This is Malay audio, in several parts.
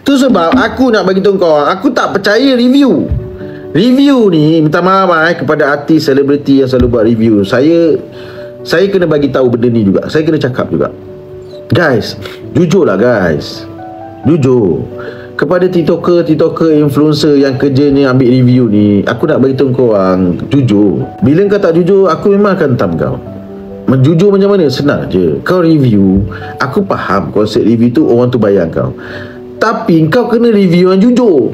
Tu sebab aku nak bagi tahu kau, aku tak percaya review. Review ni, minta maaf kepada artis, selebriti yang selalu buat review. Saya kena bagi tahu benda ni juga. Saya kena cakap juga. Guys, jujur lah guys. Jujur. Kepada TikToker, influencer yang kerja ni ambil review ni, aku nak bagi tahu kau orang, jujur. Bila kau tak jujur, aku memang akan hentam kau. Menjujur macam mana? Senang je. Kau review, aku faham konsep review tu orang tu bayar kau. Tapi kau kena review yang jujur.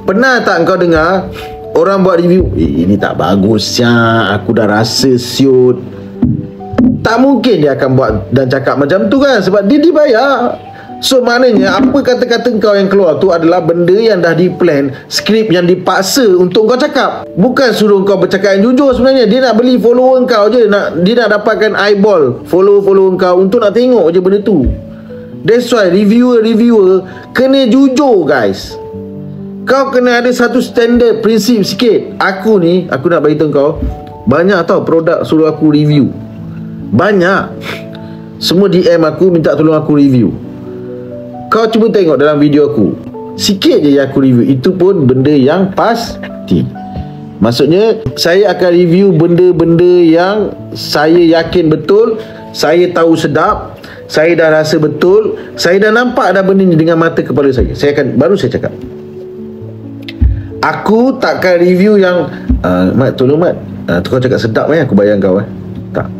Pernah tak kau dengar orang buat review, ini tak bagus ya, aku dah rasa siut. Tak mungkin dia akan buat dan cakap macam tu kan, sebab dia dibayar. So maknanya apa kata-kata kau yang keluar tu adalah benda yang dah di-plan, skrip yang dipaksa untuk kau cakap. Bukan suruh kau bercakap yang jujur sebenarnya. Dia nak beli follower kau je, dia nak dapatkan eyeball follower kau untuk nak tengok je benda tu. That's why reviewer kena jujur guys. Kau kena ada satu standard, prinsip sikit. Aku nak beritahu kau, banyak tau produk suruh aku review. Banyak. Semua DM aku minta tolong aku review. Kau cuba tengok dalam video aku, sikit je yang aku review, itu pun benda yang pasti. Maksudnya saya akan review benda-benda yang saya yakin betul, saya tahu sedap, saya dah rasa betul, saya dah nampak dah benda ni dengan mata kepala saya. Baru saya cakap. Aku takkan review yang Mat, tolong Mat, kau cakap sedap aku bayar kau tak.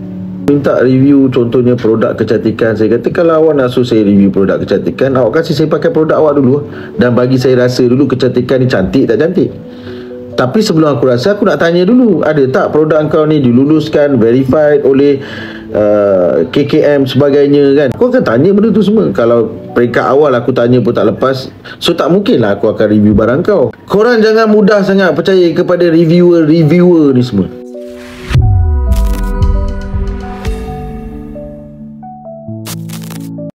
Minta review contohnya produk kecantikan. Saya kata kalau awak nak suruh saya review produk kecantikan, awak kasih saya pakai produk awak dulu dan bagi saya rasa dulu kecantikan ni cantik tak cantik. Tapi sebelum aku rasa, aku nak tanya dulu, ada tak produk kau ni diluluskan, verified oleh KKM sebagainya kan. Aku akan tanya benda tu semua. Kalau peringkat awal aku tanya pun tak lepas, so tak mungkin lah aku akan review barang kau. Korang jangan mudah sangat percaya kepada reviewer ni semua.